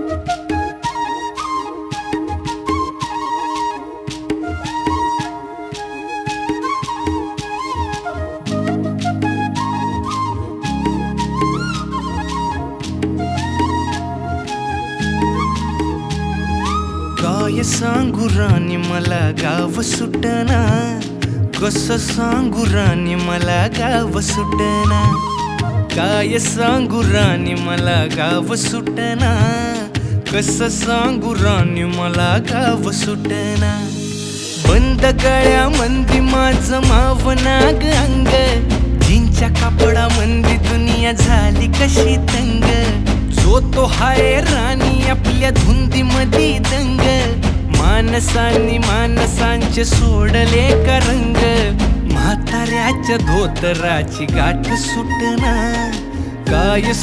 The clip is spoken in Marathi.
काय सांगू राणी मला गाव सुटना, कसं सांगू राणी मला गाव सुटना। काय सांगू राणी मला गाव सुटना, कसं सांगू राणी मला गाव सुटना। बंद गळ्यामंदी माझं मावनाग अंग, जीनच्या कापडामंदी दुनिया झाली कशी तंग। जो तो हाय राणी आपल्या धुंदीमधी दंग, मानसांनी मानसांचे सोडले का रंग। म्हाताऱ्याच्या धोतराची गाठ सुटना, काय